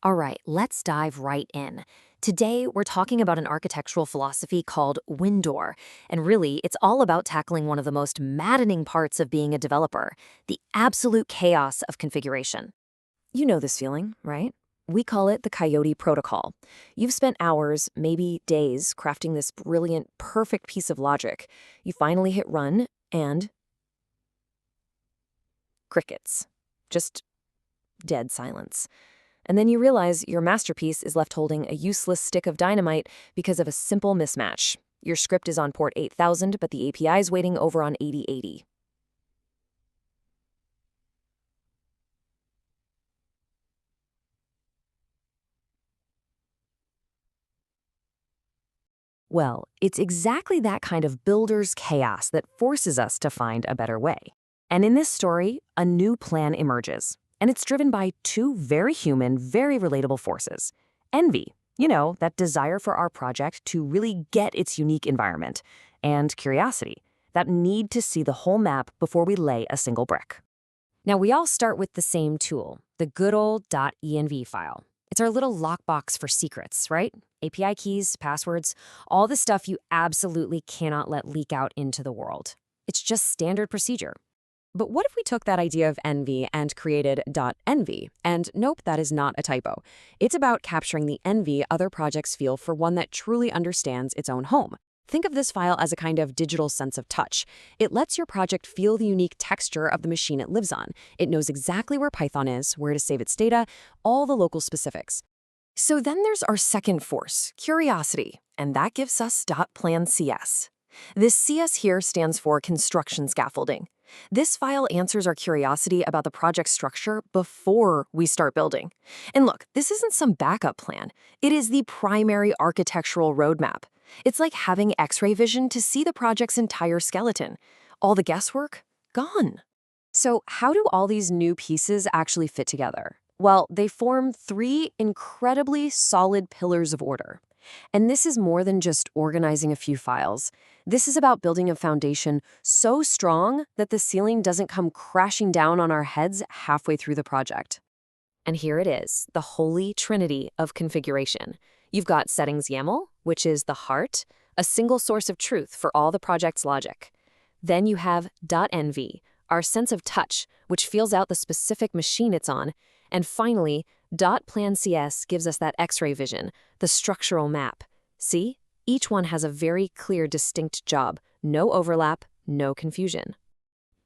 All right, let's dive right in. Today, we're talking about an architectural philosophy called Windoor, and really, it's all about tackling one of the most maddening parts of being a developer, the absolute chaos of configuration. You know this feeling, right? We call it the Coyote Protocol. You've spent hours, maybe days, crafting this brilliant, perfect piece of logic. You finally hit run, and crickets. Just dead silence. And then you realize your masterpiece is left holding a useless stick of dynamite because of a simple mismatch. Your script is on port 8000, but the API is waiting over on 8080. Well, it's exactly that kind of builder's chaos that forces us to find a better way. And in this story, a new plan emerges. And it's driven by two very human, very relatable forces. Envy, that desire for our project to really get its unique environment. And curiosity, that need to see the whole map before we lay a single brick. Now, we all start with the same tool, the good old .env file. It's our little lockbox for secrets, right? API keys, passwords, all the stuff you absolutely cannot let leak out into the world. It's just standard procedure. But what if we took that idea of envy and created .envy? And nope, that is not a typo. It's about capturing the envy other projects feel for one that truly understands its own home. Think of this file as a kind of digital sense of touch. It lets your project feel the unique texture of the machine it lives on. It knows exactly where Python is, where to save its data, all the local specifics. So then there's our second force, curiosity, and that gives us .plan.cs. This CS here stands for construction scaffolding. This file answers our curiosity about the project structure before we start building. And look, this isn't some backup plan. It is the primary architectural roadmap. It's like having X-ray vision to see the project's entire skeleton. All the guesswork, gone. So how do all these new pieces actually fit together? Well, they form three incredibly solid pillars of order. And this is more than just organizing a few files. This is about building a foundation so strong that the ceiling doesn't come crashing down on our heads halfway through the project. And here it is, the holy trinity of configuration. You've got settings YAML, which is the heart, a single source of truth for all the project's logic. Then you have .env, our sense of touch, which feels out the specific machine it's on. And finally, .plan.cs gives us that X-ray vision, the structural map. See? Each one has a very clear, distinct job. No overlap, no confusion.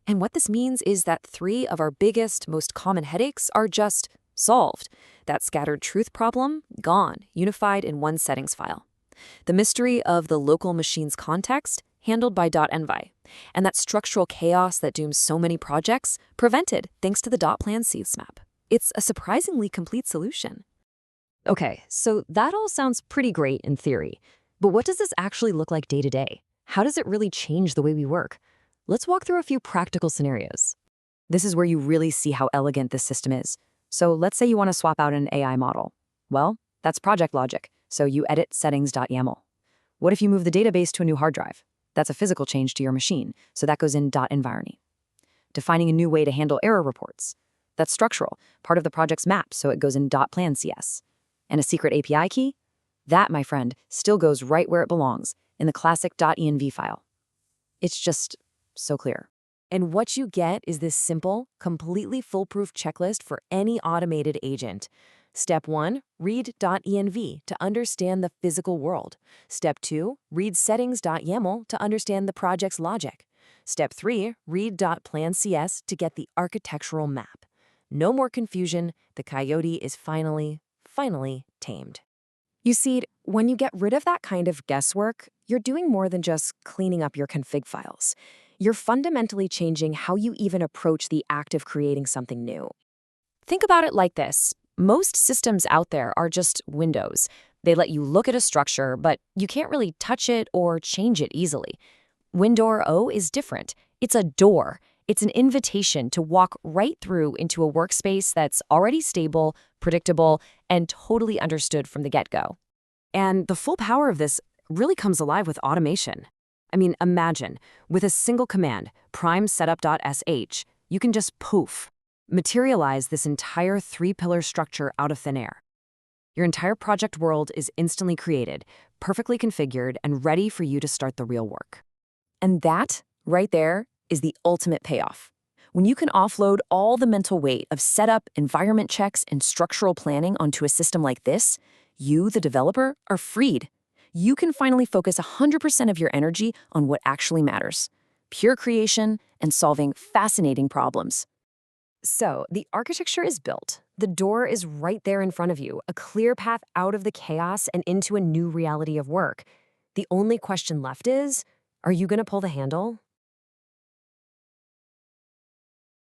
And what this means is that three of our biggest, most common headaches are just solved. That scattered truth problem, gone, unified in one settings file. The mystery of the local machine's context, handled by .env. And that structural chaos that dooms so many projects, prevented thanks to the .plan.cs map. It's a surprisingly complete solution. Okay, so that all sounds pretty great in theory. But what does this actually look like day to day? How does it really change the way we work? Let's walk through a few practical scenarios. This is where you really see how elegant this system is. So let's say you want to swap out an AI model. Well, that's project logic, so you edit settings.yaml. What if you move the database to a new hard drive? That's a physical change to your machine, so that goes in .environment. Defining a new way to handle error reports. That's structural, part of the project's map, so it goes in .plan.cs. And a secret API key? That, my friend, still goes right where it belongs, in the classic .env file. It's just so clear. And what you get is this simple, completely foolproof checklist for any automated agent. Step 1, read .env to understand the physical world. Step 2, read settings.yaml to understand the project's logic. Step 3, read .plan.cs to get the architectural map. No more confusion, the coyote is finally tamed. You see, when you get rid of that kind of guesswork, you're doing more than just cleaning up your config files. You're fundamentally changing how you even approach the act of creating something new. Think about it like this. Most systems out there are just windows. They let you look at a structure, but you can't really touch it or change it easily. WindoorO is different. It's a door. It's an invitation to walk right through into a workspace that's already stable, predictable, and totally understood from the get-go. And the full power of this really comes alive with automation. I mean, imagine, with a single command, prime setup.sh, you can just poof, materialize this entire three-pillar structure out of thin air. Your entire project world is instantly created, perfectly configured, and ready for you to start the real work. And that, right there, is the ultimate payoff. When you can offload all the mental weight of setup, environment checks, and structural planning onto a system like this, you, the developer, are freed. You can finally focus 100% of your energy on what actually matters: pure creation and solving fascinating problems. So, the architecture is built. The door is right there in front of you, a clear path out of the chaos and into a new reality of work. The only question left is, are you going to pull the handle?